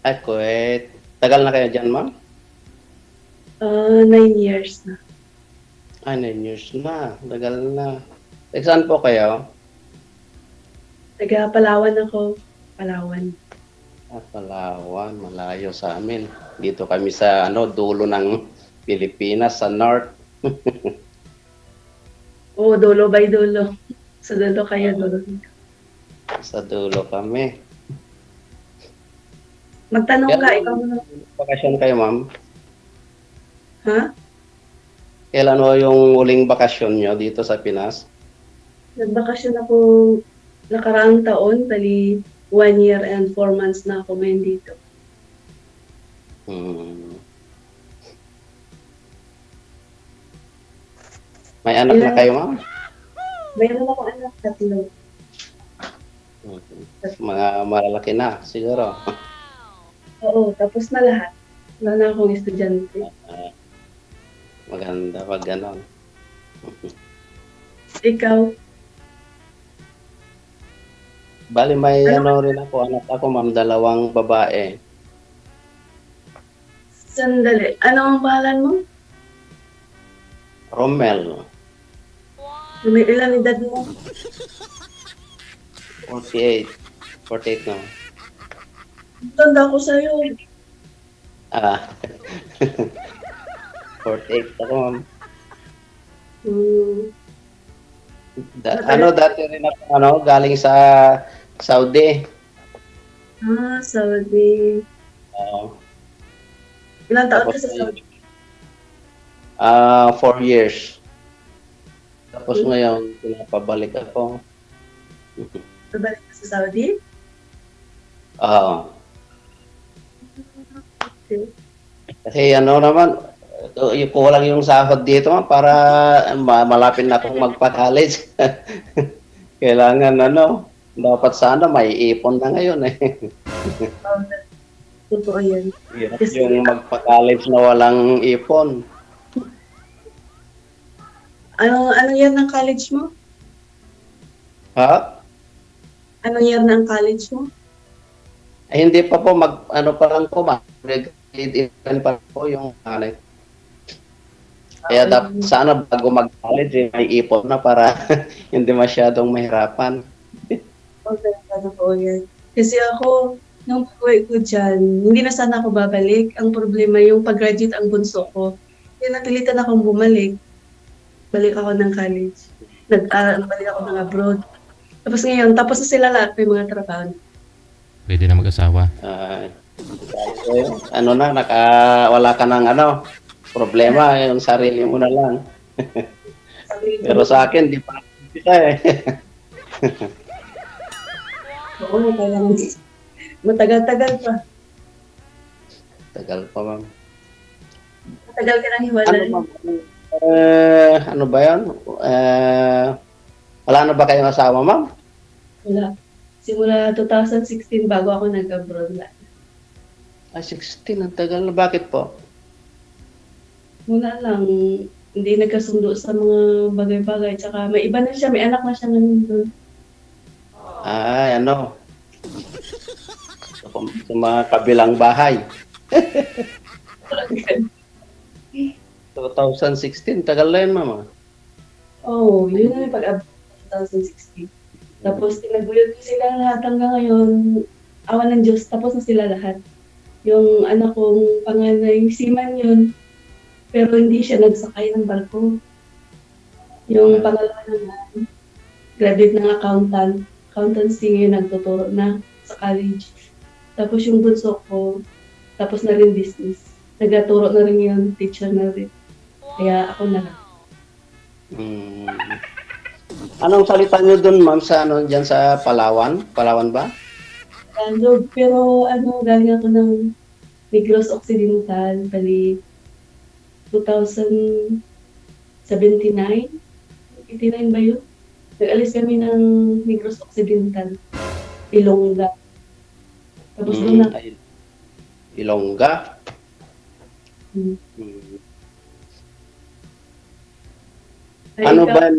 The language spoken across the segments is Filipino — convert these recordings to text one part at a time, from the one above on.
At Kuwait. Tagal na kayo dyan, ma'am? 9 years na. 9 years na. Tagal na. Saan po kayo? Taga Palawan ako. Palawan. Palawan. Malayo sa amin. Dito kami sa dulo ng Pilipinas, sa north. Oo, dulo by dulo. Sa dulo kayo, dulo. Sa dulo kami. Magtanong ka, ikaw na. Bakasyon kayo, ma'am? Ha? Kailan ho yung huling bakasyon nyo dito sa Pinas? Nagbakasyon ako nakaraang taon, bali 1 year and 4 months na ako ngayon dito. May anak na kayo, ma'am? Mayroon ako anak, 3. Mga malalaki na, siguro. Oo, tapos na lahat. Wala na akong estudyante. Maganda pag ganon. Ikaw? Bali, may rin anak ako, ma'am, 2 babae. Sandali. Ano ang pangalan mo? Romel, May ilan edad mo? 48. 48 na. Tanda ko sa'yo. 48 ako, ma'am. Hmm. Dati rin ako, galing sa Saudi. Saudi. Oo. Ilang taon ka sa Saudi? 4 years. Tapos ngayon, pinapabalik ako. Babalik ka sa Saudi? Oo. Okay. Kasi naman, kulang yung sahod dito para malapit na akong magpa-college. Kailangan dapat sana may ipon na ngayon eh. Totoo yan. Yung magpa-college na walang ipon. Ano year ng college mo? Ha? Anong year ng college mo? Ay, hindi pa po, pa lang po, grade 11 pa po yung Kaya sana bago mag-college, may ipon na para hindi masyadong mahirapan. Okay, totoo yan. Kasi ako, nung pag-uwi ko dyan, hindi na sana ako babalik. Ang problema, yung pag-graduate ang bunso ko. Kaya napilitan akong bumalik. Balik ako ng college. Balik ako ng abroad. Tapos ngayon, tapos na sila lahat, may mga trabaho. Pwede na mag-asawa. Wala ka ng problema, yung sarili mo na lang. Pero sa akin, di pa kita eh. Oo, kailangan. Matagal-tagal pa. Tagal pa, ma'am. Matagal ka nang hiwalay. Ano ba yan? Wala na ba kayong asawa, ma'am? Wala. Simula 2016 bago ako nag-abroad lang. 16, ang tagal na. Bakit po? Wala lang. Hindi nagkasundo sa mga bagay-bagay. Tsaka may iba na siya, may anak na siya ngayon doon. Sa mga kabilang bahay. 2016, tagal na yun, mama. Oo, yun na yung pag-abroad 2016. Tapos tinaguyod ko sila lahat hanggang ngayon. Awan ng Diyos, tapos na sila lahat. Yung anak kong panganay, seaman yun. Pero hindi siya nagsakay ng barko. Yung pangalawa naman, graduate ng accountancy ngayon, nagtuturo na sa college. Tapos yung bunso ko, tapos na rin business. Nagtuturo na rin yun, teacher na rin. Kaya ako na lang. Anong salita nyo dun, ma'am, sa dyan sa Palawan? Palawan ba? Pero galing ako ng Negros Occidental, bali 2079? 89 ba yun? Nag-alis kami ng Negros Occidental, Ilongga. Tapos doon na. Ilongga? Ano ba,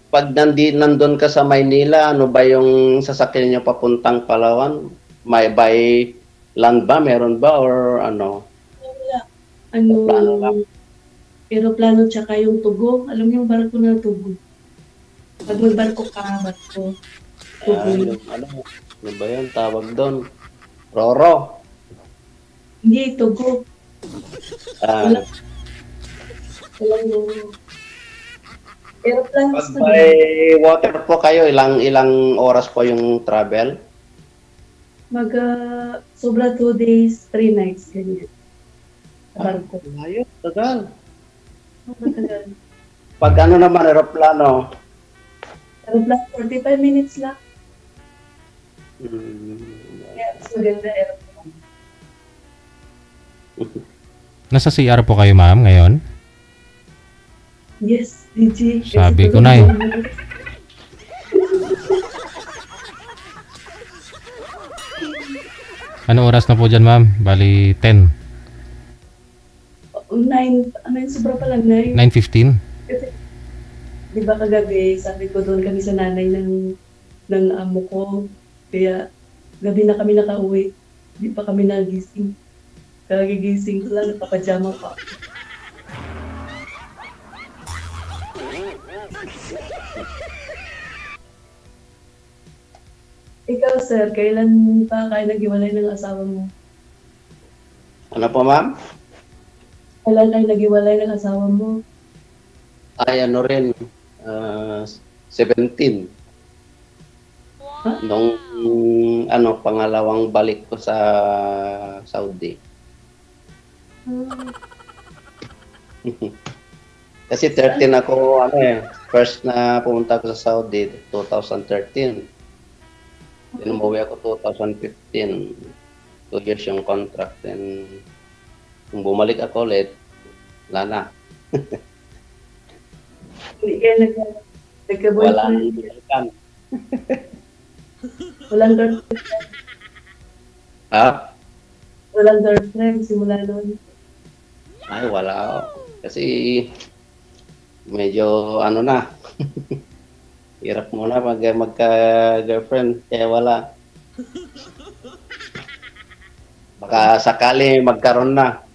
pag nandun ka sa Maynila, ano ba yung sasakyan niyo papuntang Palawan? May by Land ba? Meron ba? Or ano? Wala. Ano, Plano lang. aeroplano tsaka yung tugo. Alam mo yung barko na tugo. Pag magbarko ka, barko. Tugo yun. Yung ano ba yun? Tawag doon. Roro. Hindi, tugo. Ah, Walang yung aeroplano pag sa by water po kayo, ilang oras po yung travel? sobra 2 days, 3 nights, ganyan. Sa barko. Layo, tagal. Matagal. Pag ano naman, aeroplano, Aeroplano, 45 minutes lang. hmm, Kaya mas maganda aeroplano. Nasa CR po kayo, ma'am, ngayon? Yes, DJ. Sabi ko na eh. Ano oras na po dyan, ma'am? Bali, 10. 9, ano yun, sobra pa lang 9. 9:15? Kasi, di ba kagabi, sabi ko doon kami sa nanay ng amo ko. Kaya, gabi na kami nakauwi. Di pa kami nagising. Kagigising ko lang, napapajama pa. Ikaw, sir, kailan pa kayo naghiwalay ng asawa mo? ano po ma'am? Kailan kayo naghiwalay ng asawa mo? Ay, ano rin, 17. Nung, pangalawang balik ko sa Saudi. Kasi 13 ako, first na pumunta ako sa Saudi, 2013. Then umuwi ako 2015. 2 years yung contract. Then, kung bumalik ako ulit, wala na. Hindi kayo Wala nagka-boyfriend? nang bumalikan. Walang girlfriend? Ha? Walang girlfriend simula noon? Ay, wala. Kasi, medyo, na. Hirap muna pag magka-girlfriend. Kaya wala. Baka sakali magkaroon na.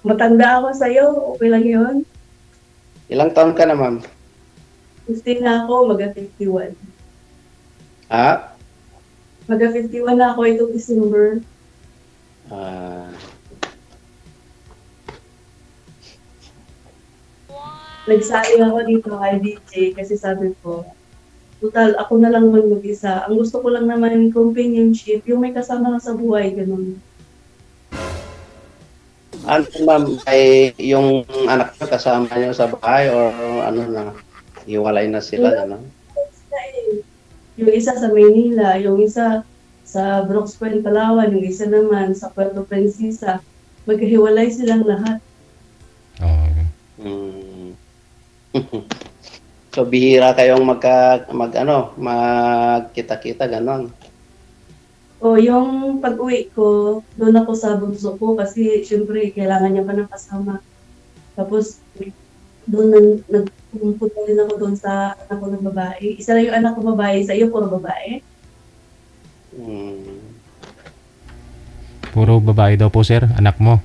Matanda ako sa'yo, okay lang yun. Ilang taon ka na, ma'am? Gusto na ako, mag-51. Ha? Mag-51 na ako itong December. Ah, Nagsaling ako dito kay DJ kasi sabi ko, total, ako na lang man mag-isa. Ang gusto ko lang naman companionship, yung may kasama na sa buhay, ganun. ano, ma'am, ay yung anak nyo kasama nyo sa bahay or hiwalay na sila, ano? Yung isa sa Maynila, yung isa sa Brooks Point, Palawan, yung isa naman sa Puerto Princesa. Magkahiwalay silang lahat. Oh. Hmm. So, bihira kayong magkita-kita, ganon. O, yung pag-uwi ko, doon ako sa bunso ko kasi syempre kailangan niya pa ng kasama. Tapos, doon nagpupunta rin ako doon sa anak ko ng babae. Isa lang yung anak ko babae, sa iyo puro babae. Hmm. Puro babae daw po, sir, anak mo.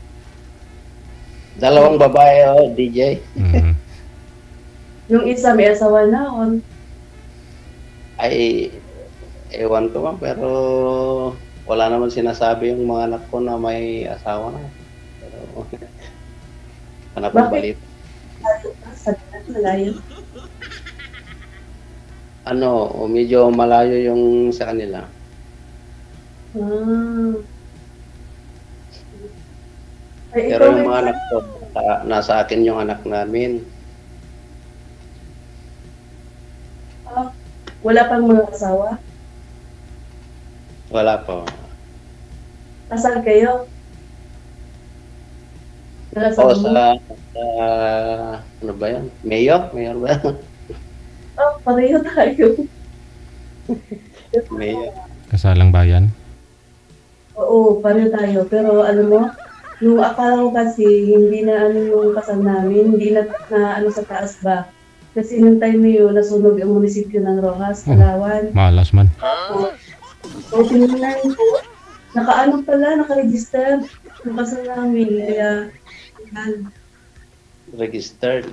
Dalawang babae, DJ. Mm. Yung isa may asawa na, Ay, ewan ko, ma'am, pero wala naman sinasabi yung mga anak ko na may asawa na. Pero, hanap ng Bakit? balita. Sabi na, malayo. Medyo malayo yung sa kanila. Ah. Ay, Pero ikaw yung may mga anak ko, nasa akin yung anak namin. wala pang mga asawa? Wala po. Kasal kayo? O Nakasal mo? sa ano ba yan? Mayor? Mayor ba? Oh, pareho tayo. Mayor. Kasalang bayan. Oo, pareho tayo. Pero alam mo, nung akala ko kasi hindi na yung kasal namin, hindi na sa taas ba. Kasi nung time na yun, nasunog yung munisipyo ng Rojas, Palawan. Malas man. So, tinignan ko, nakaano pala, naka-register yung kasal namin. Kaya, yan. Registered.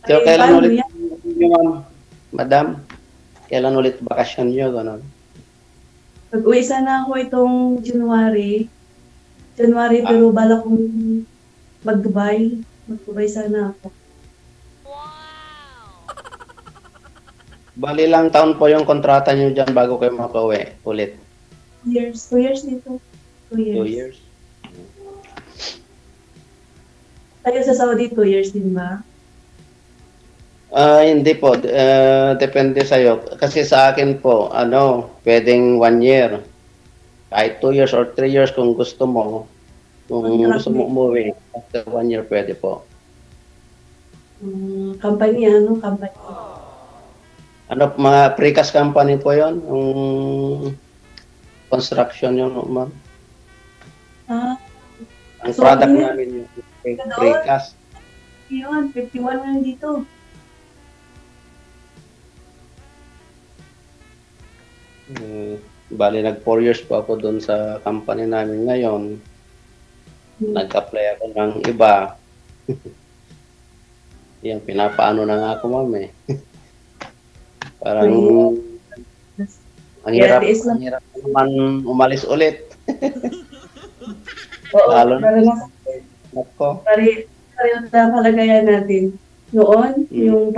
So, Ay, kailan paano ulit yan? yung madam? Kailan ulit bakasyon nyo? Ganun. Pag-uwi sana ako itong January. Pero bala kong mag-Dubai. Mag-Dubai sana ako. Bali lang taon po yung kontrata nyo dyan bago kayo makauwi ulit. 2 years dito. 2 years. 2 years. Tayo sa Saudi, 2 years din ba? Hindi po. Depende sa'yo. Kasi sa akin po, pwedeng 1 year. Kahit 2 years or 3 years kung gusto mo. Kung gusto mo umuwi, after 1 year pwede po. Company, company. Mga precast company po yon, yung construction yun, ma'am. Ang so, product namin yung precast. Yun, 51 na dito. Bali, nag 4 years po ako doon sa company namin ngayon. Nag-apply ako ng iba. Yan, pinapaano na nga ako, ma'am eh. Parang, ang hirap naman umalis ulit. Oo, lalo na. Pareho na kalagayan natin. Noon, yung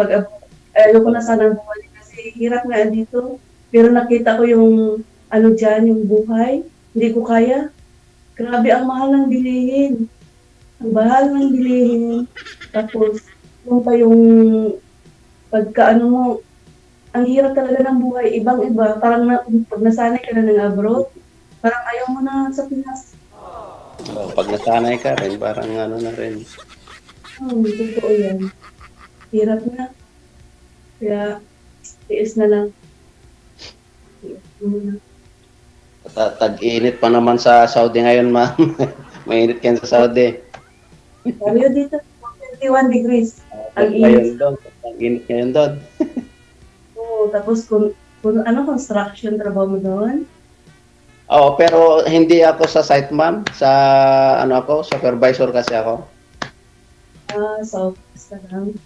ayaw ko na sana bumalik kasi hirap nga dito. Pero nakita ko yung yung buhay. Hindi ko kaya. Grabe, ang mahal ng bilihin. Ang mahal ng bilihin. Tapos, yung mo, ang hirap talaga ng buhay. Ibang-iba. Parang pag nasanay ka na ng abroad, parang ayaw mo na sa Pinas. Pag nasanay ka rin, parang na rin. Totoo yan. Hirap na. Kaya, tiis na lang. Tag-init pa naman sa Saudi ngayon, ma'am. Mainit kayo sa Saudi. Sabi dito, 21 degrees. Ang init ngayon doon. Oo, tapos kung construction trabaho mo doon? Oo, pero hindi ako sa site, ma'am. Sa supervisor kasi ako. Sa office ka lang.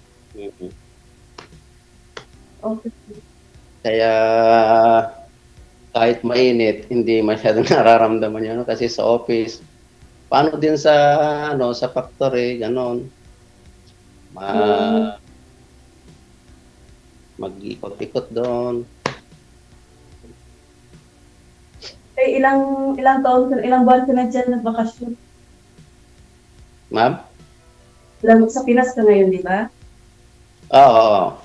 Okay. Kaya kahit mainit, hindi masyadong nararamdaman yun kasi sa office. Paano din sa sa factory, ganon. Mag-ikot-ikot doon. Ilang buwan ka na dyan nagbakasyon? Ma'am? Sa Pinas ka ngayon, di ba? Oo.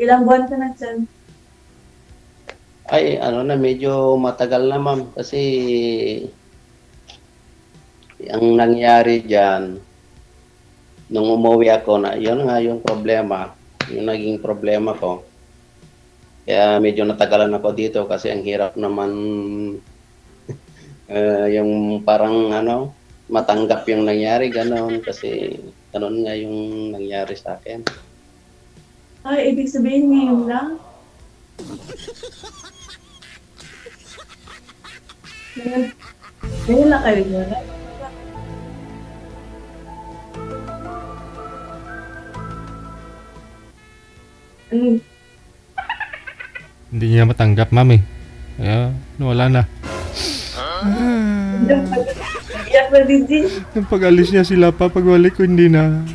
Ilang buwan ka na dyan? Ay, medyo matagal na, ma'am. Kasi ang nangyari dyan, nung umuwi ako, yun nga yung problema. Yung naging problema ko. Kaya medyo natagalan ako dito kasi ang hirap naman yung parang matanggap yung nangyari, ganon. Kasi ganon nga yung nangyari sa akin. Ay, ibig sabihin ngayon lang? Ngayon lang kayo dyan? Hindi niya matanggap, ma'am eh. Kaya, wala na. Iyak na din din. Yung pag-alis niya sila pa, pagbalik ko hindi na.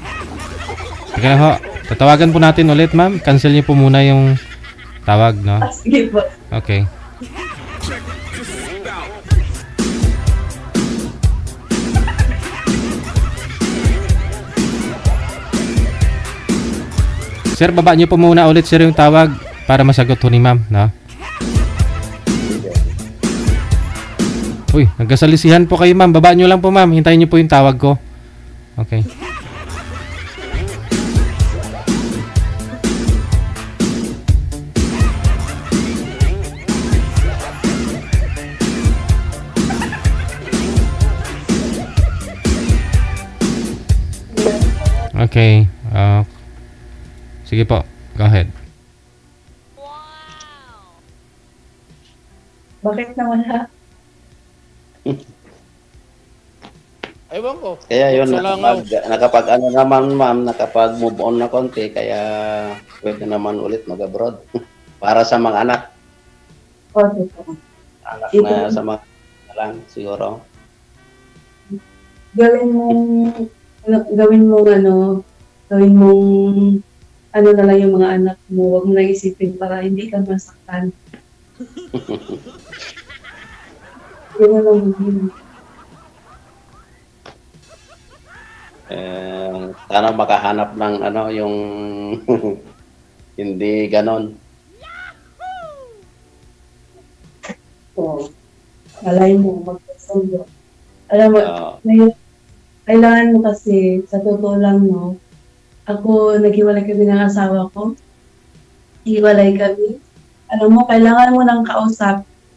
Kaya ho, tatawagan po natin ulit, ma'am. Cancel niyo po muna yung tawag, no? Sige po. Okay. Sir, baba niyo po muna ulit, sir, yung tawag para masagot ho ni ma'am, no? Uy, nagkasalisihan po kayo, ma'am. Baba niyo lang po, ma'am. Hintayin niyo po yung tawag ko. Okay. Okay. Sige po. Go ahead. Bakit nawala? Ewan ko. Kaya yun, Sa langaw. nakapag ano naman ma'am, nakapag move on na konti, kaya pwede naman ulit mag-abroad. Para sa mga anak. O, totoo. Anak Ito. na sa mga na lang siguro. Gawin mong ano na lang yung mga anak mo. Huwag mo na isipin para hindi ka masaktan. Yun na lang yun. Sana makahanap ng ano yung hindi ganon. So, alay mo, magkasundo. Alam mo, Oo. ngayon, kailangan mo kasi, sa totoo lang, no, ako, naghiwalay kami ng asawa ko. Hiwalay kami. Alam mo, kailangan mo ng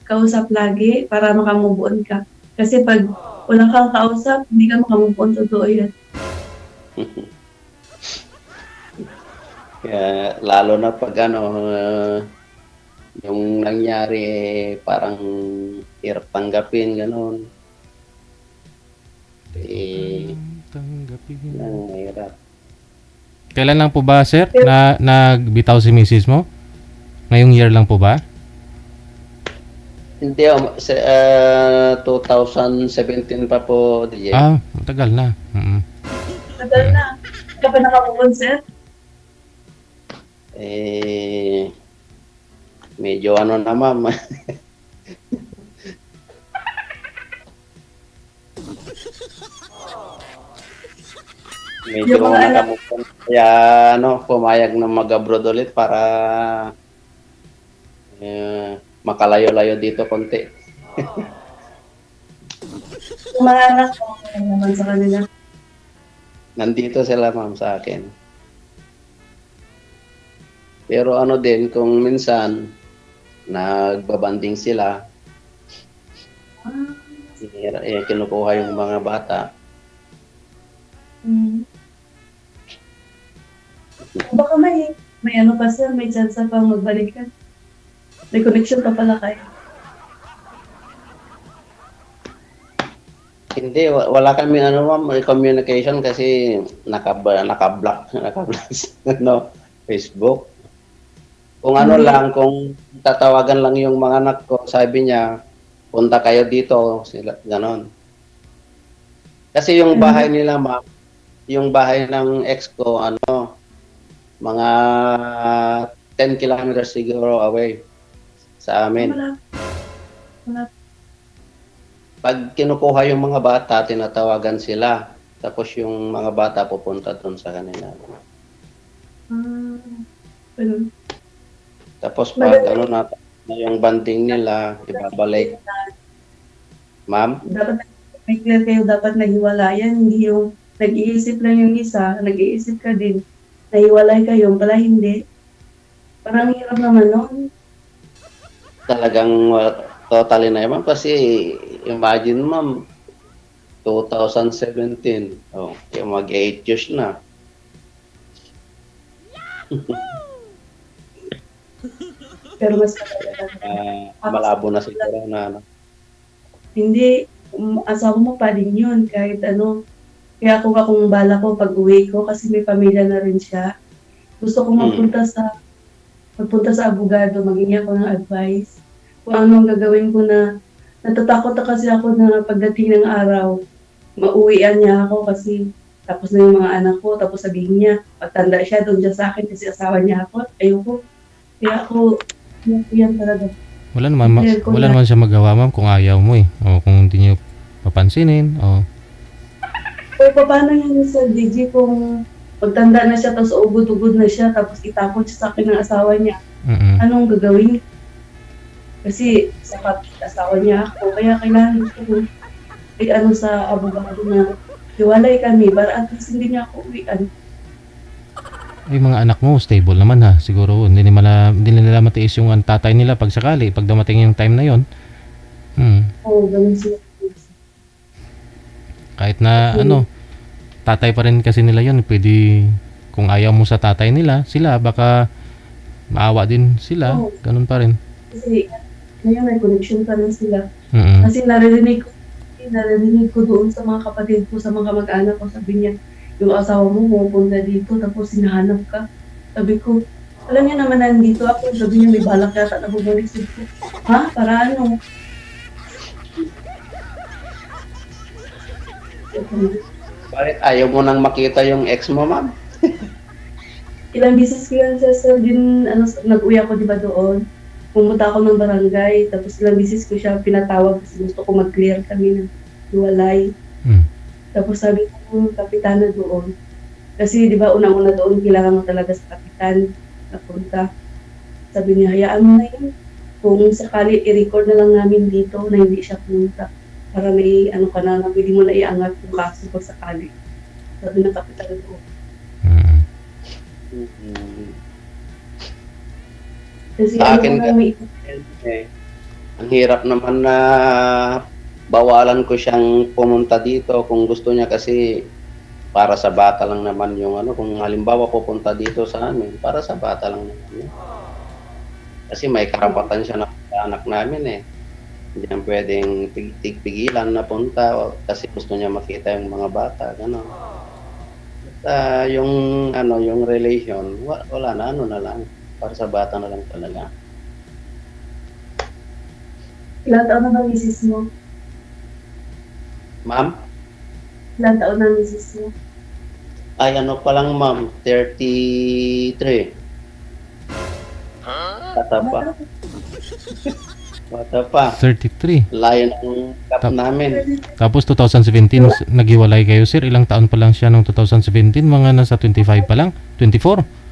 kausap lagi para makamove on ka. Kasi pag wala kang kausap, hindi ka makamove on, totoo yan. Kaya lalo na pag ano yung nangyari parang hirap tanggapin ganon. Tanggapin. Ang mahirap. Kailan lang po ba, sir, na nagbitaw si misis mo? Ngayong year lang po ba? Hindi 2017 pa po DJ. Matagal na. Tagal na. Hindi ka pa nakamove on, sir? Medyo ano na ma'am. Medyo Yung mga anak- nakamukha. Kaya pumayag na mag-abroad ulit para makalayo-layo dito konti. Yung mga anak ko, okay naman sa kanila. Nandito sila ma'am sa akin. Pero ano din, kung minsan nagbabanding sila, kinukuha yung mga bata. Baka may ano pa, sir, may chance pang magbalikan. May connection pa pala kayo. Hindi, wala kami ma'am, communication kasi naka-block Facebook. Kung ano lang, kung tatawagan lang yung mga anak ko, sabi niya, punta kayo dito, sila, ganon. Kasi yung bahay nila, ma'am, yung bahay ng ex ko, mga 10 kilometers siguro away sa amin. Wala. Pag kinukuha yung mga bata, tinatawagan sila. Tapos yung mga bata pupunta doon sa kanila. Ganun. Tapos pag na yung banding nila, ibabalik. Ma'am? Dapat may clear kayo, dapat naghiwalayan. Hindi yung nag-iisip lang yung isa, nag-iisip ka din. Nahiwalay kayo, pala hindi. Parang hirap naman nun. Talagang totally na yun. Kasi imagine ma'am, 2017. Mag-8 years na. Pero mas malabo na siguro na hindi, asawa mo pa din yun, kahit ano. Kaya kung bala ko pag uwi ko, kasi may pamilya na rin siya. Gusto ko magpunta sa abogado, maging ako ng advice. Kung anong gagawin ko na, natatakot na kasi ako na pagdating ng araw, mauwian niya ako kasi tapos na yung mga anak ko, tapos sabihin niya, pagtanda siya, doon siya sa akin kasi asawa niya ako. Ayoko. Kaya ako, yan talaga. Wala naman siya magawa, ma'am, kung ayaw mo eh. O kung hindi niyo papansinin. O Paano yan sa DJ kung pagtanda na siya, tapos ugod-ugod na siya, tapos itakot siya sa akin ng asawa niya? Anong gagawin? Kasi sapat asawa niya ako. Kaya kailangan ko sa abogado na hiwalay kami para at least hindi niya ako uwian. Ay, mga anak mo, stable naman ha. Siguro, hindi nila matiis yung tatay nila pag sakali, pag dumating yung time na yon. Oo, ganun sila. Kahit na, tatay pa rin kasi nila yon. Pwede, kung ayaw mo sa tatay nila, sila, baka maawa din sila. Oo. Ganun pa rin. Kasi Ngayon may connection pa rin sila. Mm. Kasi narinig ko doon sa mga kapatid ko, sa mga kamag-anak ko, sabi niya, yung asawa mo pupunta dito, tapos hinahanap ka. Sabi ko, alam niya naman nandito ako, sabi niya may balak yata na bumalik. Sabi ko, ha? Para ano? Bakit ayaw mo nang makita yung ex mo, ma'am? Ilang bisis ko yan sa din, nag-uwi ako di ba doon. Pumunta ako ng barangay, tapos ilang bisis ko siya pinatawag kasi gusto ko mag-clear kami ng hiwalay. Mm. Tapos sabi ko, kapitana doon. Kasi di ba unang-una doon, kailangan mo talaga sa kapitan na punta. Sabi niya, hayaan mo na yun. Kung sakali i-record na lang namin dito na hindi siya pumunta. Para may ano ka na pwede mo na iangat yung kaso pag sakali. Sabi ng kapitan doon. Mm. Kasi Sa akin ano may ang hirap naman na bawalan ko siyang pumunta dito kung gusto niya kasi para sa bata lang naman yung ano, kung halimbawa pupunta dito sa amin, para sa bata lang naman yun. Kasi may karapatan siya na anak namin eh. Hindi naman pwedeng pigilan na punta kasi gusto niya makita yung mga bata, gano'n. Yung ano, yung relation, wala na, ano na lang, para sa bata na lang talaga. ilang taon na ba misis mo? Ma'am? Ilang taon na misis mo? Ay, ano pa lang, ma'am, 33. Bata pa. Bata pa. 33. Layo ng kap namin. Tapos 2017 naghiwalay kayo, sir. Ilang taon pa lang siya nung 2017? Mga nasa 25 pa lang? 24?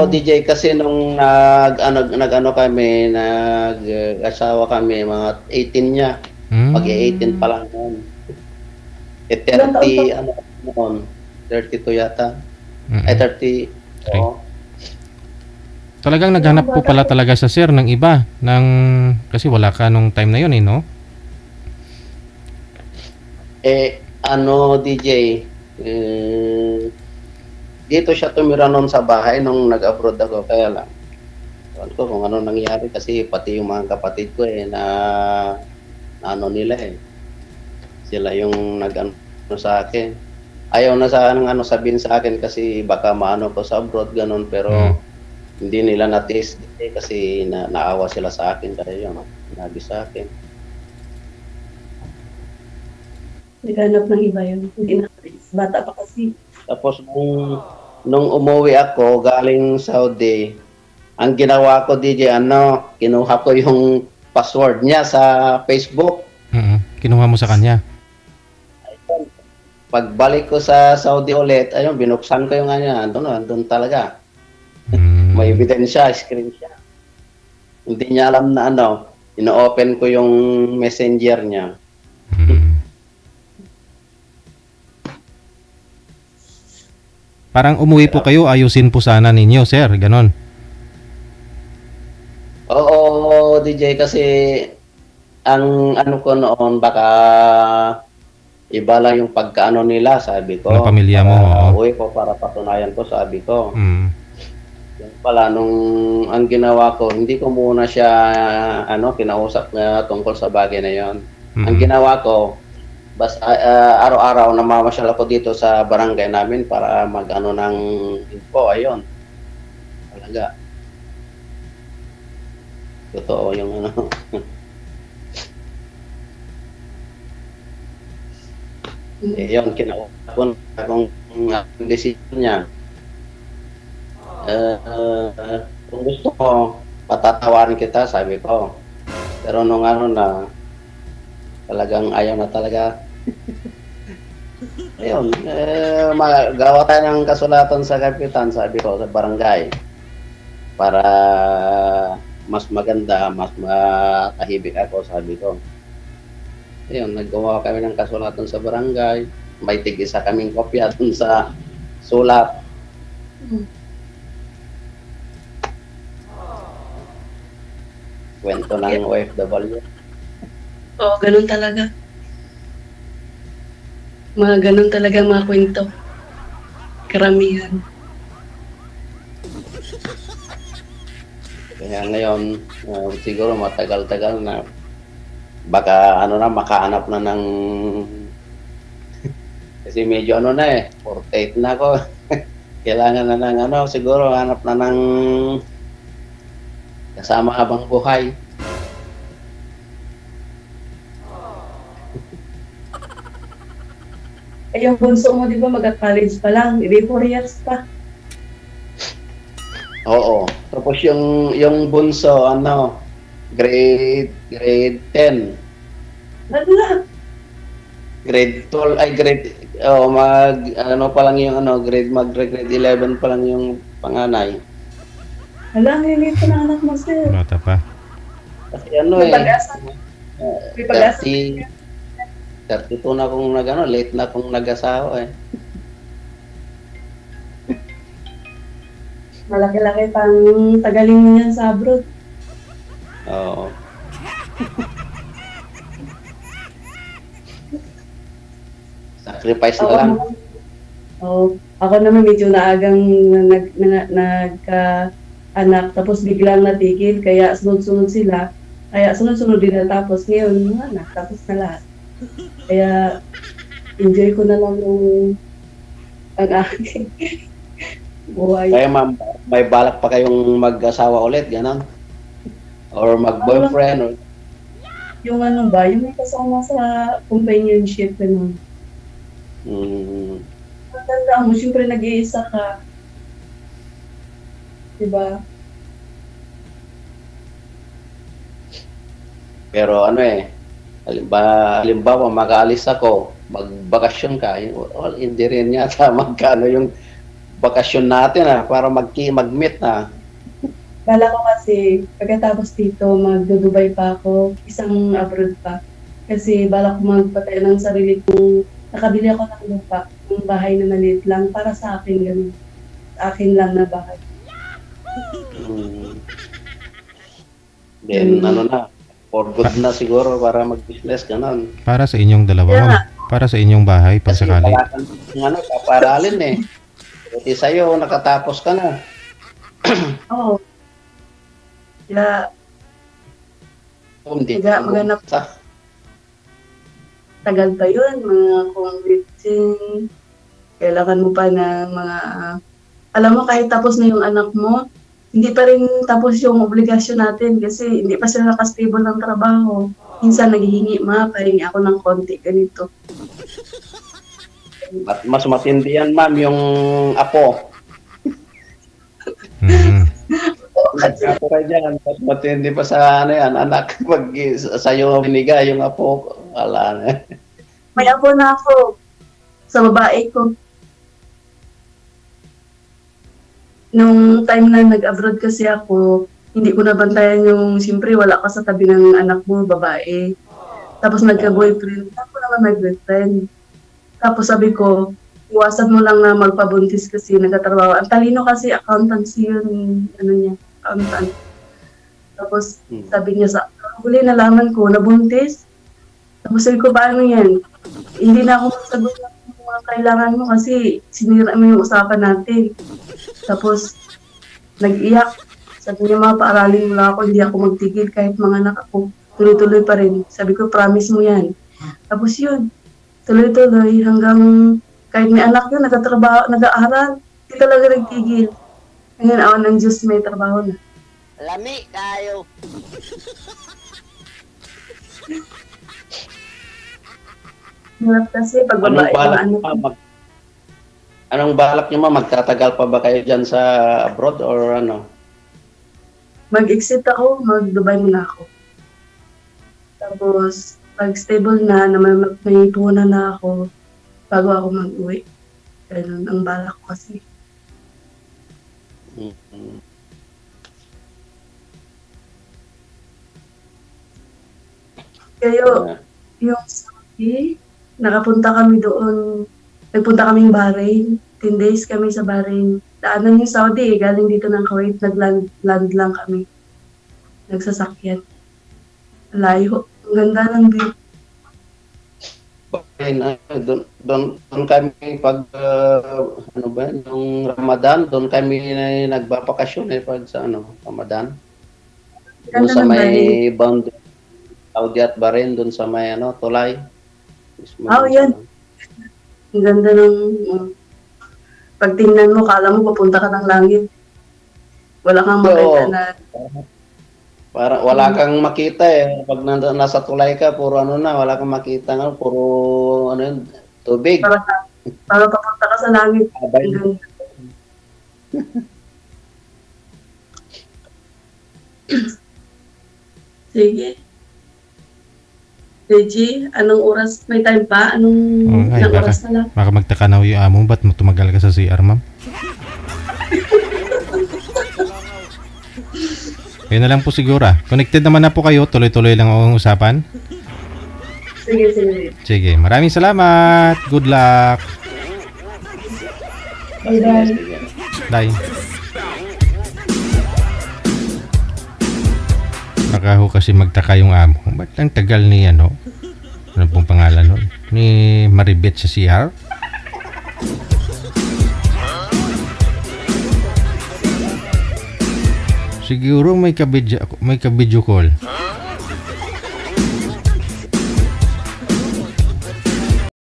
DJ, kasi nung nag-ano kami, nag-asawa kami, mga 18 niya. Mm. Pag-18 pa lang noon. 30, ano noon, 32 yata. Mm. Ay, 30. Oo. Talagang naghanap po pala talaga sa sir ng iba kasi wala ka nung time na yun eh, no? DJ, dito siya tumira noon sa bahay nung nag-abroad ako, kaya lang. Alam ko kung ano nangyari kasi pati yung mga kapatid ko na ano nila sila yung nag-ano sa akin. Ayaw na sa ano sabihin sa akin kasi baka maano ko sa abroad ganun, pero hindi nila na-taste kasi naawa sila sa akin kaya yun, nabi sa akin. Naghanap ng iba yun. Hindi na. Bata pa kasi. Tapos nung umuwi ako galing Saudi, ang ginawa ko DJ, kinuha ko yung password niya sa Facebook. Kinuha mo sa kanya? Pagbalik ko sa Saudi ulit, ayun, binuksan ko yung andun talaga. May ebidensya, screenshot. Hindi niya alam na ino-open ko yung messenger niya. Parang umuwi po kayo, ayusin po sana ninyo, sir, ganon. Oo, DJ, kasi ang ano ko noon, baka iba lang yung pagkaano nila, sabi ko. Na pamilya mo, uwi ko para patunayan ko, sabi ko. Yan pala, nung ang ginawa ko, hindi ko muna siya kinausap na tungkol sa bagay na yon. Ang ginawa ko, araw-araw namamasyal ako dito sa barangay namin para mag-ano ng info, ayun. Talaga. Totoo yung ano. Yun, kinausap ko kung decision niya. Kung gusto ko, patatawarin kita, sabi ko. Pero nung talagang ayaw na talaga. Ayun, magawa tayo ng kasulatan sa kapitan, sabi ko, sa barangay. Para mas maganda, mas matahibik ako, sabi ko. Ayun, naggawa kami ng kasulatan sa barangay. May tig-isa kaming kopya dun sa sulat. Kwento ng OFW. Oo, ganun talaga. Mga ganun talaga mga kwento. Karamihan. Kaya ngayon, siguro matagal-tagal na baka ano na makahanap na ng kasi medyo ano na 48 na ako. Kailangan na ng ano, siguro hanap na ng kasama habang buhay. Eh, yung bunso mo, di ba, mag-college pa lang, hindi 4 years pa. Oo. Tapos yung bunso ano, grade 10. Wala. Grade 12 ay grade mag ano pa lang yung ano grade 11 pa lang yung panganay. Wala, nililito na anak mo, sir. Bata pa. Kasi ano May pag-asa. May pag-asa. 32 na akong nagano, late na akong nag-asawa Malaki-laki pang tagalin mo yan sa abroad. Oo. Sacrifice na lang. Ako naman medyo naagang nagka-anak, tapos biglang natigil, kaya sunod-sunod sila. Kaya sunod-sunod din natapos. Ngayon, anak, tapos na lahat. Kaya, enjoy ko na lang yung ang aking buhay. Kaya ma'am, may balak pa kayong mag-asawa ulit, gano'n? Or mag-boyfriend? Or... Yung ano ba, yung may kasama sa companionship, ano. Matanda mo, siyempre nag-iisa ka. Diba? Pero ano halimbawa mag-aalis ako, magbakasyon ka, well, hindi rin yata magkano yung bakasyon natin para mag-meet na. Bala ko kasi, pagkatapos dito, mag-Dubai pa ako, isang abroad pa. Kasi bala ko magpatay ng sarili kong, nakabili ako ng lupa, ng bahay na maliit lang, para sa akin ganun. Sa akin lang na bahay. Then ano na, for good na siguro para mag-business, gano'n. Para sa inyong dalawa, Yeah. ma'am. Para sa inyong bahay, pag Kasi sakali. wala kang paparalin Buti sa'yo, nakatapos ka na. Oo. Kaya, Hindi. Maghanap. tagal pa yun, mga kung kailangan mo pa ng mga, alam mo, kahit tapos na yung anak mo, hindi pa rin tapos yung obligasyon natin kasi hindi pa sila nakastable ng trabaho. Minsan naghihingi, pahingi ako ng konti, ganito. At mas matindi yan, ma'am, yung apo. At apo ka dyan, mas matindi pa sa anak. Pag sa'yo binigay yung apo, wala na. May apo na ako sa babae ko. Nung time na nag-abroad kasi ako, hindi ko nabantayan yung, siyempre wala ka sa tabi ng anak mo, babae. Tapos nagka-boyfriend, ako naman may boyfriend. Tapos sabi ko, iwasan mo lang na magpabuntis kasi nagtatrabaho. Ang talino kasi accountancy yun, accountant. Tapos sabi niya huli nalaman ko, nabuntis. Tapos sabi ko, paano yan? Hindi na ako magsagot ng mga kailangan mo kasi sinira mo yung usapan natin. Tapos, nag-iyak. Sabi niya, paaralin mo lang ako, hindi ako magtigil kahit mga anak ako. Tuloy-tuloy pa rin. Sabi ko, promise mo yan. Tapos yun, tuloy-tuloy hanggang kahit may anak yun, nagtatrabaho, nag-aaral, hindi talaga nagtigil. Ngayon, awan ng Diyos, may trabaho na. Lami tayo. Hirap kasi pag babae, anak. Anong balak niyo, ma'am? Magtatagal pa ba kayo dyan sa abroad or ano? Mag-exit ako, mag-Dubai muna ako. Tapos, pag stable na may puhunan na ako, bago ako mag-uwi. Ganun ang balak ko kasi. Kayo, yung Saudi, nakapunta kami doon, nagpunta kaming Bahrain, 10 days kami sa Bahrain. Daanan yung Saudi, galing dito ng Kuwait, nag-land lang kami. Nagsasakyan. Layo. Ang ganda ng view. Doon kami pag yung Ramadan, doon kami nagbabakasyon pag sa Ramadan. Doon Ganda sa ng may bahay. boundary, Saudi at Bahrain, doon sa may tulay. Mismo Oh, doon yan. sa- Ang ganda ng... pag tingnan mo, kala mo papunta ka ng langit. Wala kang makita Oo. na... Para wala kang makita eh. Pag nasa tulay ka, puro wala kang makita nga, puro tubig. Para papunta ka sa langit. Abay. Ang ganda. Sige. Reggie, anong oras? May time pa? Ay, Ilang baka, oras na lang? baka magtaka na yung amo, ba't mo tumagal ka sa CR, ma'am? Yun na lang po siguro. Connected naman na po kayo, tuloy-tuloy lang ang usapan. Sige, sige. Sige, maraming salamat. Good luck. Bye-bye. Bye. Baka ho kasi magtaka yung amo. Ba't lang tagal ni ano pong pangalan nun? Ni Maribet sa CR? Siguro may ka-video call.